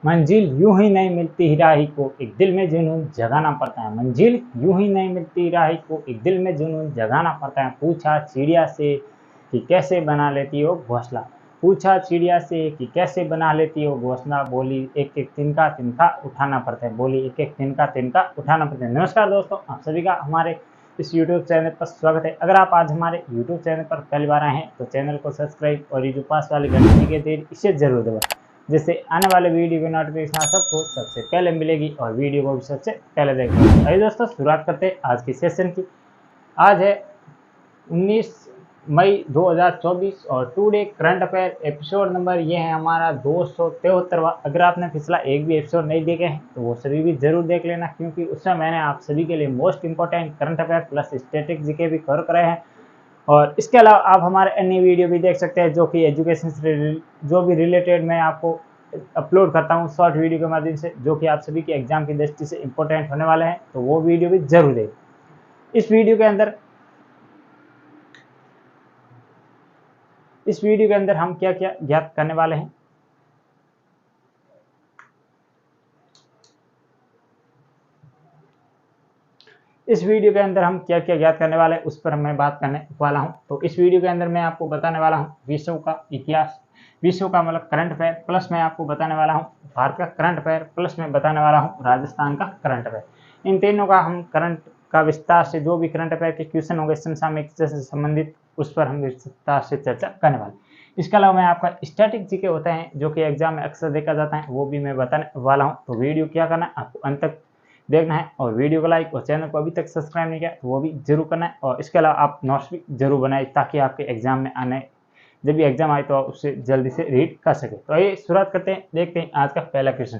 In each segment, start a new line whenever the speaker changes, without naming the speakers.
मंजिल यूं ही नहीं मिलती हिराही को, एक दिल में जुनून जगाना पड़ता है। मंजिल यूं ही नहीं मिलती हिराही को, एक दिल में जुनून जगाना पड़ता है। पूछा चिड़िया से कि कैसे बना लेती हो घोंसला, पूछा चिड़िया से कि कैसे बना लेती हो घोंसला, बोली एक एक तिनका तिनका उठाना पड़ता है, बोली एक एक तिनका तिनका उठाना पड़ता है। नमस्कार दोस्तों, आप सभी का हमारे इस YouTube चैनल पर स्वागत है। अगर आप आज हमारे YouTube चैनल पर पहली बार आए हैं तो चैनल को सब्सक्राइब और ये जो पास वाली घंटी के देर इसे जरूर दबाएं, जिससे आने वाले वीडियो की नोटिफिकेशन सबको सबसे पहले मिलेगी और वीडियो को भी सबसे पहले देखना। आइए दोस्तों, शुरुआत करते हैं आज की सेशन की। आज है 19 मई 2024 और today current affair episode number ये है हमारा 273वां। अगर आपने पिछला एक भी एपिसोड नहीं देखे हैं तो वो सभी भी जरूर देख लेना, क्योंकि उसमें मैंने आप सभी के लिए most important current affair plus static GK भी कवर कराए हैं। और इसके अलावा आप हमारे अन्य वीडियो भी देख सकते हैं जो कि एजुकेशन से जो भी रिलेटेड मैं आपको अपलोड करता हूँ शॉर्ट वीडियो के माध्यम से, जो कि आप सभी के एग्जाम की दृष्टि से इंपॉर्टेंट होने वाले हैं, तो वो वीडियो भी जरूर देखें। इस वीडियो के अंदर हम क्या क्या ज्ञात करने वाले हैं। इस वीडियो के अंदर हम क्या क्या ज्ञात करने वाले हैं उस पर मैं बात करने वाला हूं। तो इस वीडियो के अंदर मैं आपको बताने वाला हूं विश्व का इतिहास, विश्व का मतलब करंट अफेयर, प्लस मैं आपको बताने वाला हूं भारत का करंट अफेयर, प्लस मैं बताने वाला हूं राजस्थान का करंट अफेयर। इन तीनों का हम करंट का विस्तार से जो भी करंट अफेयर के क्वेश्चन होंगे समसामयिक से संबंधित, उस पर हम विस्तार से चर्चा करने वाले। इसके अलावा मैं आपका स्टैटिक जीके होता है जो कि एग्जाम में अक्सर देखा जाता है, वो भी मैं बताने वाला हूँ। तो वीडियो क्या करना है, आपको अंत तक देखना है और वीडियो को लाइक और चैनल को अभी तक सब्सक्राइब नहीं किया तो वो भी जरूर करना है। और इसके अलावा आप नोट्स भी जरूर बनाए ताकि आपके एग्जाम में आने जब भी एग्जाम आए तो आप उससे जल्दी से रीड कर सके। तो आइए शुरुआत करते हैं, देखते हैं आज का पहला क्वेश्चन।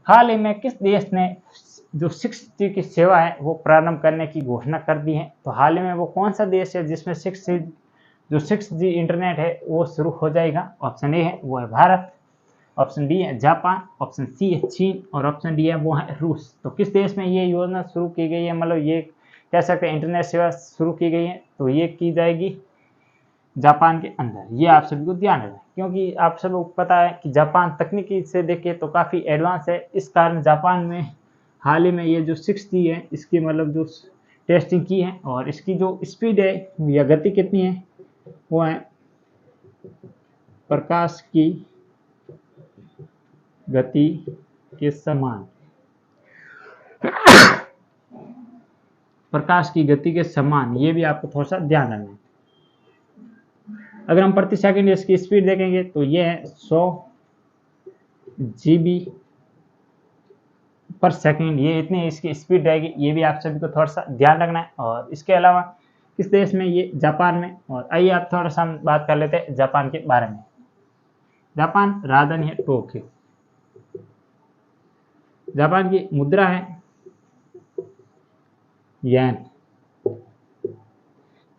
हाल ही में किस देश ने जो 6G की सेवा है वो प्रारंभ करने की घोषणा कर दी है? तो हाल ही में वो कौन सा देश है जिसमें 6G इंटरनेट है वो शुरू हो जाएगा? ऑप्शन ए है वो है भारत, ऑप्शन बी है जापान, ऑप्शन सी है चीन और ऑप्शन डी है वो है रूस। तो किस देश में ये योजना शुरू की गई है, मतलब ये कह सकते हैं इंटरनेट सेवा शुरू की गई है, तो ये की जाएगी जापान के अंदर। ये आप सभी को ध्यान रखना, क्योंकि आप सबको पता है कि जापान तकनीकी से देखे तो काफ़ी एडवांस है। इस कारण जापान में हाल ही में ये जो 6G है इसकी मतलब जो टेस्टिंग की है, और इसकी जो स्पीड है या गति कितनी है वो है प्रकाश की गति के समान, प्रकाश की गति के समान। ये भी आपको थोड़ा सा ध्यान रखना है। अगर हम प्रति सेकंड इसकी स्पीड देखेंगे तो ये है 100 GB पर सेकंड, ये इतनी इसकी स्पीड रहेगी। ये भी आप सभी को थोड़ा सा ध्यान रखना है। और इसके अलावा किस देश में, ये जापान में। और आइए आप थोड़ा सा बात कर लेते हैं जापान के बारे में। जापान राजधानी है टोक्यो, जापान की मुद्रा है येन,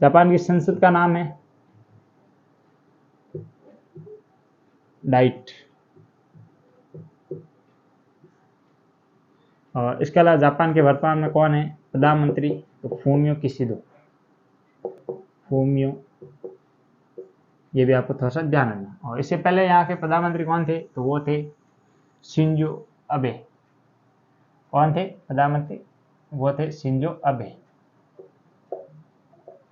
जापान की संसद का नाम है डाइट। और इसके अलावा जापान के वर्तमान में कौन है प्रधानमंत्री? तो फूमियो किशिडो, फूमियो, ये भी आपको थोड़ा सा ध्यान रखना। और इससे पहले यहाँ के प्रधानमंत्री कौन थे? तो वो थे शिंजो अबे। कौन थे प्रधानमंत्री? वो थे शिंजो अबे।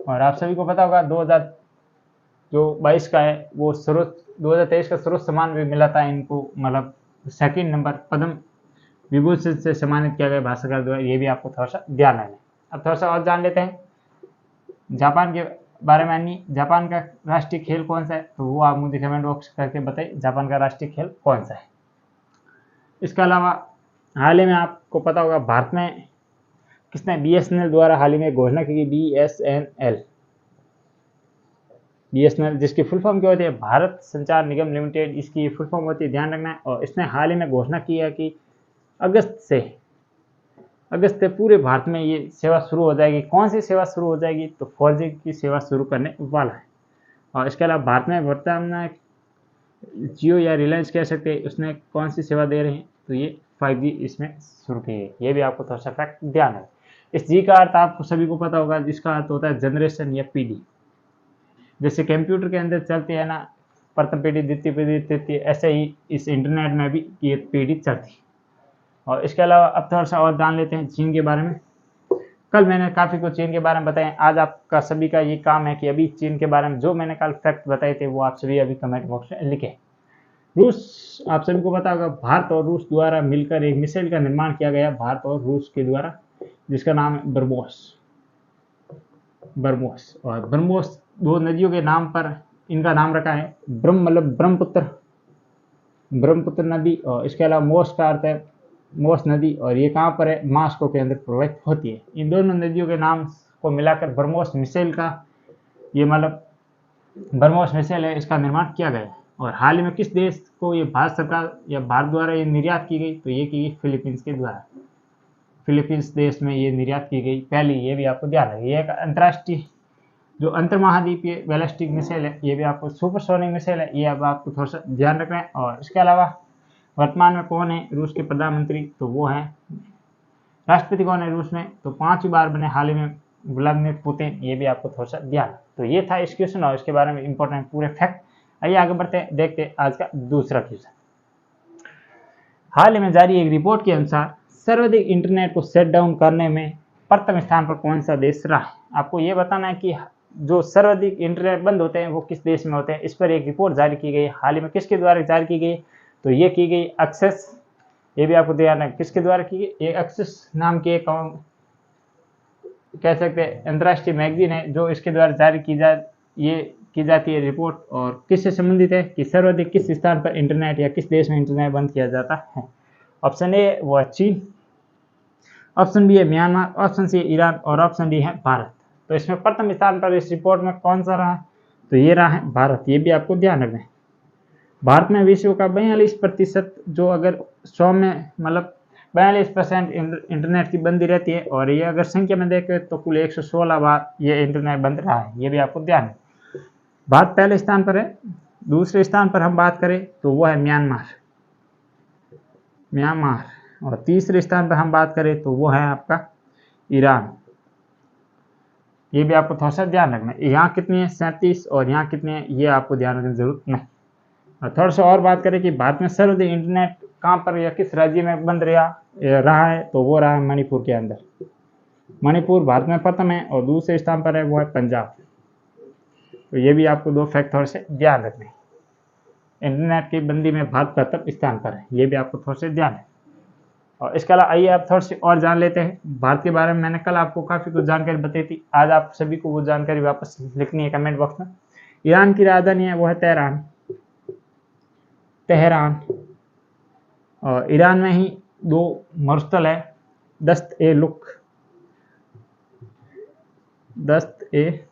और आप सभी को पता होगा 2022 का है वो 2023 का सर्वोच्च सम्मान भी मिला था इनको, मतलब सेकंड नंबर पद्म विभूषण से सम्मानित किया गया भाषाकार द्वारा। ये भी आपको थोड़ा सा ध्यान रखना है। अब थोड़ा सा और जान लेते हैं जापान के बारे में। अन्य जापान का राष्ट्रीय खेल कौन सा है? तो वो आप मुझे कमेंट बॉक्स करके बताइए जापान का राष्ट्रीय खेल कौन सा है। इसके अलावा हाल ही में आपको पता होगा भारत में किसने BSNL द्वारा हाल ही में घोषणा की? BSNL जिसकी फुल फॉर्म क्या होती है? भारत संचार निगम लिमिटेड, इसकी फुल फॉर्म होती है, ध्यान रखना है। और इसने हाल ही में घोषणा की है कि अगस्त से पूरे भारत में ये सेवा शुरू हो जाएगी। कौन सी सेवा शुरू हो जाएगी? तो 4G की सेवा शुरू करने वाला है। और इसके अलावा भारत में वर्तमान में जियो या रिलायंस कह सकते हैं, उसने कौन सी सेवा दे रहे हैं? तो ये 5G इसमें शुरू की है। ये भी आपको थोड़ा सा फैक्ट ध्यान है। इस जी का अर्थ आपको सभी को पता होगा, जिसका अर्थ होता है जनरेशन या पीढ़ी। जैसे कंप्यूटर के अंदर चलते हैं ना प्रथम पीढ़ी, द्वितीय पीढ़ी, तृतीय, ऐसे ही इस इंटरनेट में भी ये पीढ़ी चलती। और इसके अलावा अब थोड़ा सा और जान लेते हैं चीन के बारे में। कल मैंने काफ़ी कुछ चीन के बारे में बताया, आज आपका सभी का ये काम है कि अभी चीन के बारे में जो मैंने कल फैक्ट बताए थे वो आप सभी अभी कमेंट बॉक्स में लिखें। रूस, आप सभी को पता होगा भारत और रूस द्वारा मिलकर एक मिसाइल का निर्माण किया गया, भारत और रूस के द्वारा, जिसका नाम है ब्रह्मोस। और ब्रह्मोस दो नदियों के नाम पर इनका नाम रखा है, मतलब ब्रह्मपुत्र नदी, और इसके अलावा मोस का अर्थ है मोस नदी, और ये कहाँ पर है, मॉस्को के अंदर प्रवाहित होती है। इन दोनों नदियों के नाम को मिलाकर ब्रह्मोस मिसाइल का, ये मतलब ब्रह्मोस मिसाइल है, इसका निर्माण किया गया। और हाल ही में किस देश को ये भारत सरकार या भारत द्वारा ये निर्यात की गई, तो ये की गई फिलीपींस के द्वारा। फिलीपींस देश में ये निर्यात की गई पहली, ये भी आपको ध्यान रखिए। ये एक अंतर्राष्ट्रीय जो अंतर्महाद्वीपीय बैलिस्टिक मिसाइल है, ये भी आपको सुपरसोनिक मिसाइल है, ये अब आपको थोड़ा सा ध्यान रखना है। और इसके अलावा वर्तमान में कौन है रूस के प्रधानमंत्री, तो वो है राष्ट्रपति कौन है रूस में, तो 5वीं बार बने हाल ही में व्लादिमीर पुतिन, ये भी आपको थोड़ा सा ध्यान। तो ये था इस क्वेश्चन और इसके बारे में इंपॉर्टेंट पूरे फैक्ट। आइए आगे बढ़ते हैं, देखते हैं आज का दूसरा क्वेश्चन। हाल ही में जारी एक रिपोर्ट के अनुसार सर्वाधिक इंटरनेट को शट डाउन करने में प्रथम स्थान पर कौन सा देश रहा है। आपको ये बताना है कि जो सर्वाधिक इंटरनेट बंद होते हैं वो किस देश में होते हैं। इस पर एक रिपोर्ट जारी की गई, हाल ही में किसके द्वारा जारी की गई, तो ये की गई एक्सेस, ये भी आपको ध्यान रखना किसके द्वारा की गई। ये एक्सेस नाम की एक कह सकते हैं अंतर्राष्ट्रीय मैगजीन है जो इसके द्वारा जारी की जाती है रिपोर्ट, और किससे संबंधित है कि सर्वाधिक किस स्थान पर इंटरनेट या किस देश में इंटरनेट बंद किया जाता है। ऑप्शन ए वो है चीन, ऑप्शन बी है म्यांमार, ऑप्शन सी ईरान, और ऑप्शन डी है भारत। तो इसमें प्रथम स्थान पर इस रिपोर्ट में कौन सा रहा है, तो ये रहा है भारत। ये भी आपको ध्यान रखना है। भारत में विश्व का 42% जो अगर 100 में मतलब 42% इंटरनेट की बंदी रहती है, और ये अगर संख्या में देखें तो कुल 116 बार ये इंटरनेट बंद रहा है, ये भी आपको ध्यान है। भारत पहले स्थान पर है। दूसरे स्थान पर हम बात करें तो वो है म्यांमार, और तीसरे स्थान पर हम बात करें तो वो है आपका ईरान। ये भी आपको थोड़ा सा ध्यान रखना है। यहाँ कितनी है 37 और यहाँ कितने हैं ये आपको ध्यान रखने की जरूरत नहीं। और थोड़ा सा और बात करें कि भारत में सर्वाधिक इंटरनेट कहाँ पर या किस राज्य में बंद रहा है, तो वो रहा है मणिपुर के अंदर। मणिपुर भारत में प्रथम है और दूसरे स्थान पर है वो है पंजाब। तो ये भी आपको दो फैक्ट थोड़े से ध्यान रखने हैं। इंटरनेट की बंदी में भारत प्रथम स्थान पर है, ये भी आपको थोड़ा से ध्यान है। और इसके अलावा आइए आप थोड़ी सी और जान लेते हैं भारत के बारे में। मैंने कल आपको काफ़ी कुछ जानकारी बताई थी, आज आप सभी को वो जानकारी वापस लिखनी है कमेंट बॉक्स में। ईरान की राजधानी है वो है तेहरान, और ईरान में ही 2 मरुस्थल है, दस्त ए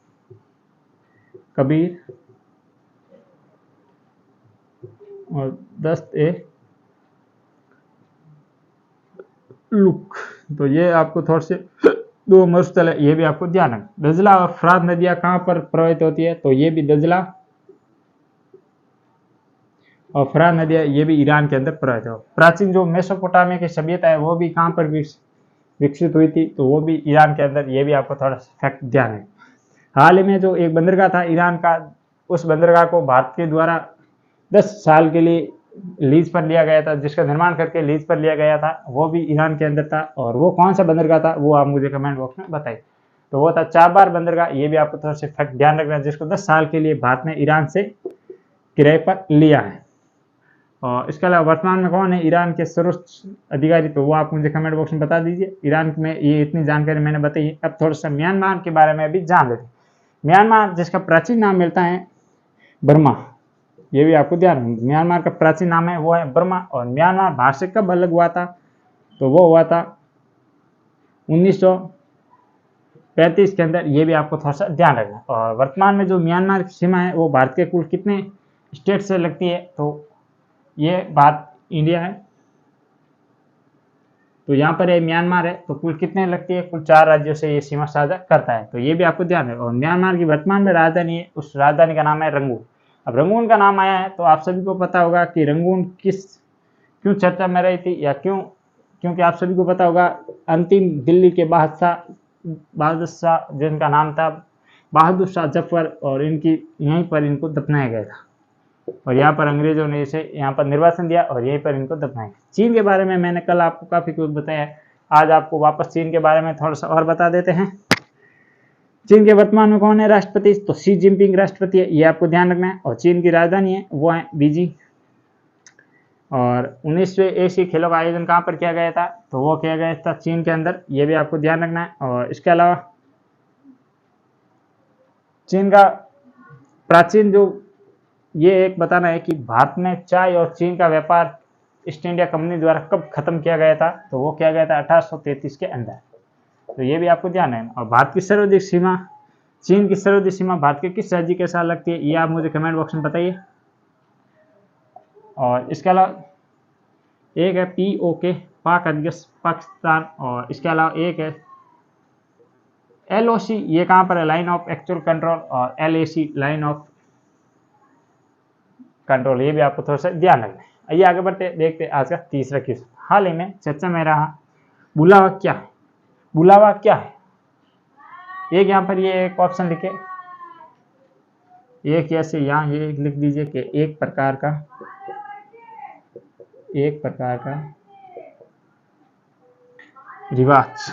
कबीर और दस्त ए लुक। तो ये आपको थोड़े से 2 मरुस्थल है, ये भी आपको ध्यान रखना। दजला और फरात नदियाँ कहाँ पर प्रवाहित होती है, तो ये भी दजला और फरात नदियाँ ये भी ईरान के अंदर प्रवाहित हो। प्राचीन जो मेसोपोटामिया की सभ्यता है वो भी कहाँ पर विकसित हुई थी, तो वो भी ईरान के अंदर, ये भी आपको थोड़ा फैक्ट ध्यान है। हाल ही में जो एक बंदरगाह था ईरान का, उस बंदरगाह को भारत के द्वारा 10 साल के लिए लीज पर लिया गया था, जिसका निर्माण करके लीज पर लिया गया था, वो भी ईरान के अंदर था। और वो कौन सा बंदरगाह था वो आप मुझे कमेंट बॉक्स में बताइए। तो वो था चाबार बंदरगाह, ये भी आपको थोड़ा सा फैक्ट ध्यान रखना है, जिसको 10 साल के लिए भारत ने ईरान से किराए पर लिया है। और इसके अलावा वर्तमान में कौन है ईरान के सर्वोच्च अधिकारी, तो वो आप मुझे कमेंट बॉक्स में बता दीजिए। ईरान में ये इतनी जानकारी मैंने बताई है। अब थोड़ा सा म्यांमार के बारे में भी जान लेते हैं। म्यांमार जिसका प्राचीन नाम मिलता है बर्मा, ये भी आपको ध्यान रखना। म्यांमार का प्राचीन नाम है वो है बर्मा। और म्यांमार भारत से कब अलग हुआ था, तो वो हुआ था 1935 के अंदर, ये भी आपको थोड़ा सा ध्यान रखना। और वर्तमान में जो म्यांमार की सीमा है वो भारत के कुल कितने स्टेट से लगती है, तो ये भारत इंडिया है, तो यहाँ पर ये म्यांमार है, तो कुल कितने लगती है, कुल 4 राज्यों से ये सीमा साझा करता है, तो ये भी आपको ध्यान रखना। और म्यांमार की वर्तमान में राजधानी है, उस राजधानी का नाम है रंगून। अब रंगून का नाम आया है तो आप सभी को पता होगा कि रंगून क्यों चर्चा में रही थी, या क्योंकि आप सभी को पता होगा अंतिम दिल्ली के बादशाह जिनका नाम था बहादुर शाह जफर, और इनकी यहीं पर इनको दफनाया गया था। और यहाँ पर अंग्रेजों ने इसे यहाँ पर निर्वासन दिया और यहीं पर इनको दफनाया। चीन के बारे में मैंने कल आपको काफ़ी कुछ बताया, आज आपको वापस चीन के बारे में थोड़ा सा और बता देते हैं। चीन के वर्तमान में कौन है राष्ट्रपति, तो शी जिनपिंग राष्ट्रपति है, ये आपको ध्यान रखना है। और चीन की राजधानी है वो है बीजिंग। और 19वें एशियाई खेलों का आयोजन कहाँ पर किया गया था, तो वो किया गया था चीन के अंदर, ये भी आपको ध्यान रखना है। और इसके अलावा चीन का प्राचीन जो ये एक बताना है कि भारत में चाय और चीन का व्यापार ईस्ट इंडिया कंपनी द्वारा कब खत्म किया गया था, तो वो किया गया था 1833 के अंदर, तो ये भी आपको ध्यान है। और भारत की सर्वाधिक सीमा, चीन की सर्वाधिक सीमा भारत के किस राज्य के साथ लगती है, ये आप मुझे कमेंट बॉक्स में बताइए। और इसके अलावा एक है POK पाक अधिकृत पाकिस्तान, और इसके अलावा एक है LOC, ये कहाँ पर है, लाइन ऑफ एक्चुअल कंट्रोल, और LAC लाइन ऑफ कंट्रोल, ये भी आपको थोड़ा सा ध्यान रखना है। आइए आगे बढ़ते देखते आज का तीसरा क्वेश्चन। हाल ही में चर्चा में रहा बुलावा क्या है, बुलावा क्या है। एक यहाँ पर ये एक ऑप्शन लिखे, एक ऐसे यहाँ ये लिख दीजिए कि एक प्रकार का रिवाज।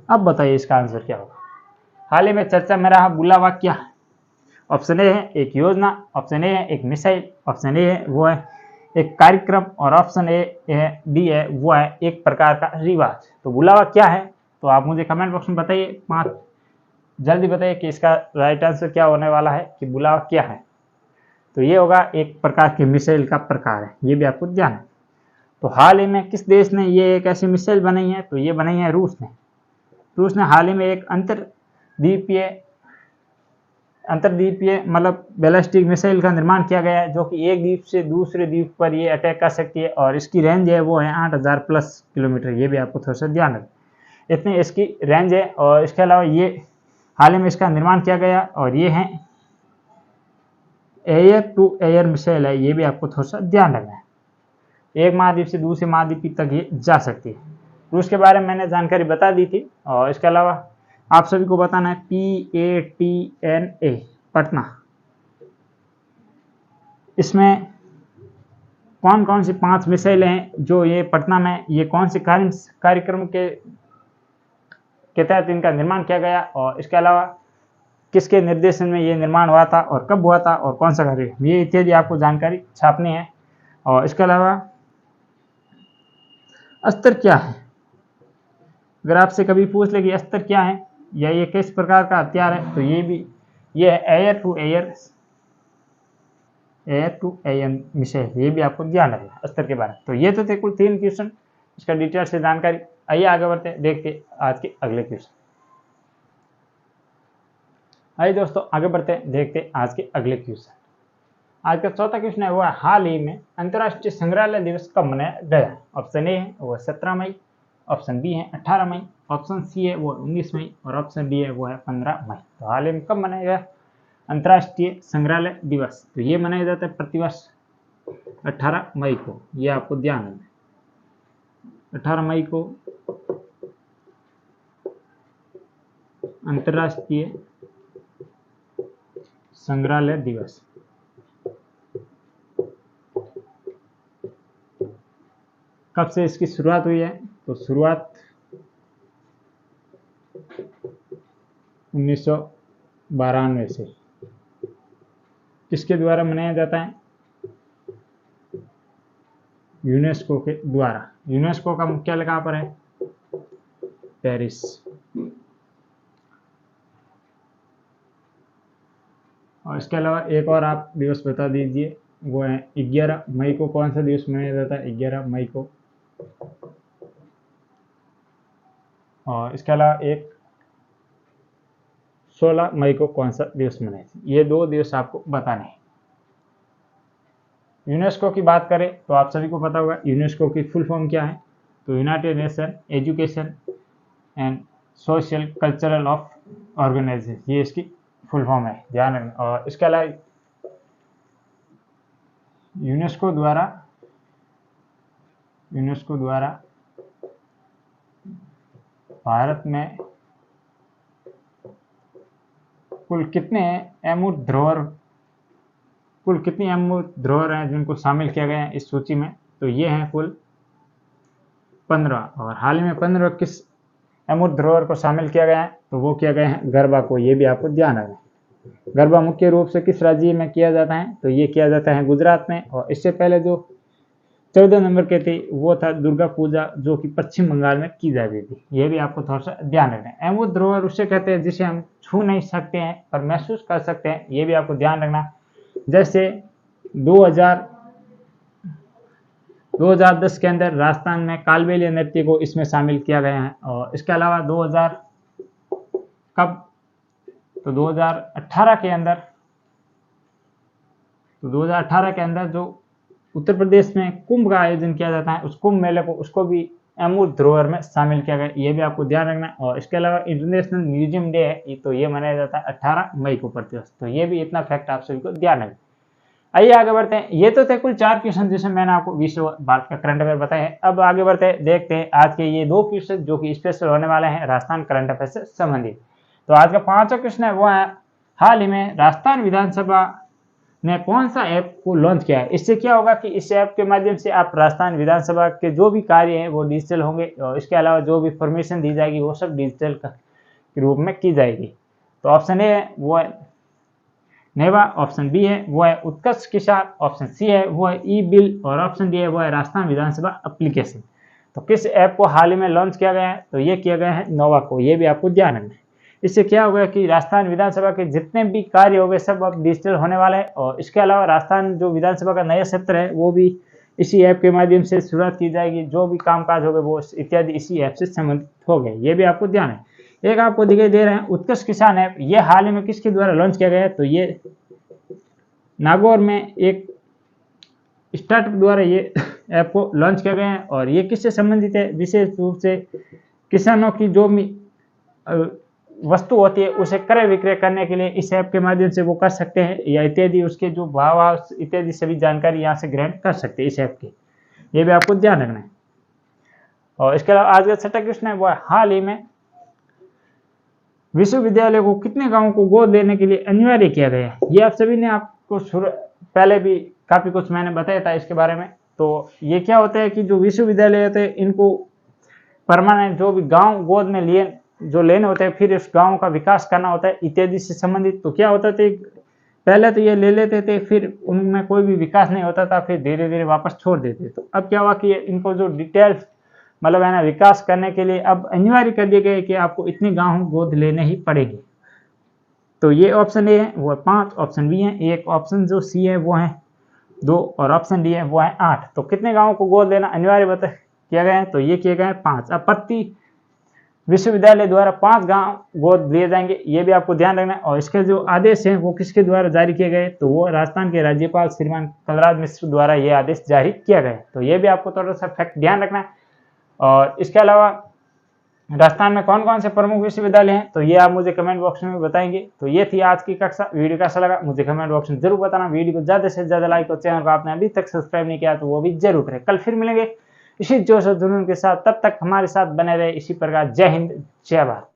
अब बताइए इसका आंसर क्या होगा। हाल ही में चर्चा में रहा बुलावा क्या है। ऑप्शन ए है एक योजना, ऑप्शन ए है एक मिसाइल, ऑप्शन ए है वो है एक कार्यक्रम, और ऑप्शन डी है वो है एक प्रकार का रिवाज। तो बुलावा क्या है, तो आप मुझे कमेंट बॉक्स में बताइए, 5 जल्दी बताइए कि इसका राइट आंसर क्या होने वाला है, कि बुलावा क्या है। तो ये होगा एक प्रकार की मिसाइल का प्रकार है, ये भी आपको ध्यान है। तो हाल ही में किस देश ने ये एक ऐसी मिसाइल बनाई है, तो ये बनाई है रूस ने। रूस ने हाल ही में एक अंतरद्वीपीय मतलब बैलिस्टिक मिसाइल का निर्माण किया गया है, जो कि एक द्वीप से दूसरे द्वीप पर ये अटैक कर सकती है, और इसकी रेंज है वो है 8000 प्लस किलोमीटर, ये भी आपको थोड़ा सा ध्यान रखें, इतनी इसकी रेंज है। और इसके अलावा ये हाल ही में इसका निर्माण किया गया, और ये है एयर टू एयर मिसाइल है, ये भी आपको थोड़ा सा ध्यान रखना है। एक महाद्वीप से दूसरे महाद्वीप तक ये जा सकती है। रूस के बारे में मैंने जानकारी बता दी थी। और इसके अलावा आप सभी को बताना है PATNA पटना, इसमें कौन कौन सी 5 मिसाइलें हैं जो ये पटना में, ये कौन से कार्यक्रम के तहत इनका निर्माण किया गया, और इसके अलावा किसके निर्देशन में ये निर्माण हुआ था, और कब हुआ था, और कौन सा कार्यक्रम, ये इत्यादि आपको जानकारी छापनी है। और इसके अलावा अस्त्र क्या है, अगर आपसे कभी पूछ ले कि अस्त्र क्या है या ये किस प्रकार का हथियार है, तो ये है एयर टू एयर मिसाइल, ये भी आपको ध्यान रखना अस्त्र के बारे में। तो ये तो थे कुल 3 क्वेश्चन, इसका डिटेल से जानकारी। आइए आगे बढ़ते हैं, देखते आज के अगले क्वेश्चन। आइए दोस्तों आगे बढ़ते हैं, देखते आज के अगले क्वेश्चन। आज का चौथा क्वेश्चन है वो है हाल ही में अंतर्राष्ट्रीय संग्रहालय दिवस कब मनाया गया। ऑप्शन ए है वो 17 मई, ऑप्शन बी है 18 मई, ऑप्शन सी है वो 19 मई, और ऑप्शन डी है वो है 15 मई। तो हाल ही में कब मनाया गया अंतर्राष्ट्रीय संग्रहालय दिवस, तो ये मनाया जाता है प्रतिवर्ष 18 मई को, ये आपको ध्यान रखना है। 18 मई को अंतर्राष्ट्रीय संग्रहालय दिवस। कब से इसकी शुरुआत हुई है, तो शुरुआत 1992 से। किसके द्वारा मनाया जाता है, यूनेस्को के द्वारा। यूनेस्को का मुख्यालय कहाँ पर है, पेरिस। और इसके अलावा एक और आप दिवस बता दीजिए, वो है 11 मई को कौन सा दिवस मनाया जाता है, 11 मई को। और इसके अलावा एक 16 मई को कौन सा दिवस मनाया, ये 2 दिवस आपको बताने हैं। यूनेस्को की बात करें तो आप सभी को पता होगा यूनेस्को की फुल फॉर्म क्या है, तो united nation education and social cultural of organization, ये इसकी फुल फॉर्म है, ध्यान रखना। और इसके अलावा यूनेस्को द्वारा भारत में कुल कितने अमूर्त धरोहर कुल कितनी अमूर्त धरोहर हैं जिनको शामिल किया गया है इस सूची में, तो ये हैं कुल 15। और हाल ही में 15 किस अमूर्त धरोहर को शामिल किया गया है, तो वो किया गया है गरबा को। ये भी आपको ध्यान रखना है। गरबा मुख्य रूप से किस राज्य में किया जाता है, तो ये किया जाता है गुजरात में। और इससे पहले जो 14 नंबर के थी वो था दुर्गा पूजा, जो कि पश्चिम बंगाल में की जाती थी। ये भी आपको थोड़ा सा ध्यान रखना है। अमूर्त धरोहर उसे कहते हैं जिसे हम छू नहीं सकते हैं पर महसूस कर सकते हैं। ये भी आपको ध्यान रखना। जैसे 2010 के अंदर राजस्थान में कालबेलिया नृत्य को इसमें शामिल किया गया है। और इसके अलावा 2000 कब, तो 2018 के अंदर, जो उत्तर प्रदेश में कुंभ का आयोजन किया जाता है, उस कुंभ मेले को उसको भी अमूर्त धरोहर में शामिल किया गया। ये भी आपको ध्यान रखना है। और इसके अलावा इंटरनेशनल म्यूजियम डे है, तो ये मनाया जाता है 18 मई को प्रतिवर्ष। तो ये भी इतना फैक्ट आप सभी को ध्यान रखें। आइए आगे बढ़ते हैं। ये तो थे कुल 4 क्वेश्चन जिसमें मैंने आपको विश्व भारत का करंट अफेयर बताए हैं। अब आगे बढ़ते हैं, देखते हैं आज के ये 2 क्वेश्चन जो कि स्पेशल होने वाले हैं राजस्थान करंट अफेयर से संबंधित। तो आज का 5वां क्वेश्चन है वो है, हाल ही में राजस्थान विधानसभा ने कौन सा ऐप को लॉन्च किया है। इससे क्या होगा कि इस ऐप के माध्यम से आप राजस्थान विधानसभा के जो भी कार्य हैं वो डिजिटल होंगे। और इसके अलावा जो भी परमिशन दी जाएगी वो सब डिजिटल के रूप में की जाएगी। तो ऑप्शन ए है वो है नेवा, ऑप्शन बी है वो है उत्कर्ष किसान, ऑप्शन सी है वो है ई बिल, और ऑप्शन डी है वो है राजस्थान विधानसभा एप्लीकेशन। तो किस ऐप को हाल ही में लॉन्च किया गया है, तो ये किया गया है नोवा को। ये भी आपको ध्यान रखना है। इससे क्या होगा कि राजस्थान विधानसभा के जितने भी कार्य हो गए सब अब डिजिटल होने वाले हैं। और इसके अलावा राजस्थान जो विधानसभा का नया सत्र है वो भी इसी ऐप के माध्यम से शुरुआत की जाएगी। जो भी कामकाज हो गए वो इत्यादि इसी ऐप से संबंधित हो गए। ये भी आपको ध्यान है। एक आपको दिखाई दे रहे हैं उत्कर्ष किसान ऐप, ये हाल ही में किसके द्वारा लॉन्च किया गया है, तो ये नागौर में एक स्टार्टअप द्वारा ये ऐप को लॉन्च किया गया है। और ये किससे संबंधित है, विशेष रूप से किसानों की जो भी वस्तु होती है उसे क्रय विक्रय करने के लिए इस ऐप के माध्यम से वो कर सकते हैं, या इत्यादि उसके जो भाव इत्यादि सभी जानकारी यहाँ से ग्रहण कर सकते हैं इस ऐप की। ये भी आपको ध्यान रखना है। और इसके अलावा आज का 6वां क्वेश्चन है वो हाल ही में विश्वविद्यालय को कितने गांवों को गोद लेने के लिए अनिवार्य किया गया है। ये आप सभी ने आपको पहले भी काफी कुछ मैंने बताया था इसके बारे में। तो ये क्या होता है कि जो विश्वविद्यालय होते हैं इनको परमानेंट जो भी गांव गोद में लेने होते हैं, फिर उस गांव का विकास करना होता है इत्यादि से संबंधित। तो क्या होता था, पहले तो ये ले लेते थे, फिर उनमें कोई भी विकास नहीं होता था, फिर धीरे धीरे वापस छोड़ देते। तो अब क्या हुआ कि इनको जो डिटेल्स मतलब है ना विकास करने के लिए अब अनिवार्य कर दिए गए कि आपको इतने गांव गोद लेने ही पड़ेगी। तो ये ऑप्शन ए है वो है 5, ऑप्शन बी है 1, ऑप्शन जो सी है वो है 2, और ऑप्शन डी है वो है 8। तो कितने गांवों को गोद लेना अनिवार्य किया गया है, तो ये किया गया है 5। अब प्रति विश्वविद्यालय द्वारा 5 गांव गोद लिए जाएंगे। ये भी आपको ध्यान रखना है। और इसके जो आदेश हैं वो किसके द्वारा जारी किए गए, तो वो राजस्थान के राज्यपाल श्रीमान कलराज मिश्र द्वारा ये आदेश जारी किया गया। तो ये भी आपको थोड़ा सा फैक्ट ध्यान रखना है। और इसके अलावा राजस्थान में कौन कौन से प्रमुख विश्वविद्यालय हैं, तो ये आप मुझे कमेंट बॉक्स में बताएंगे। तो ये थी आज की कक्षा। वीडियो कैसा लगा मुझे कमेंट बॉक्स में जरूर बताना। वीडियो को ज़्यादा से ज़्यादा लाइक, और चैनल को आपने अभी तक सब्सक्राइब नहीं किया तो वो भी जरूर करें। कल फिर मिलेंगे इसी जोश और जुनून के साथ। तब तक हमारे साथ बने रहे इसी प्रकार। जय हिंद, जय भारत।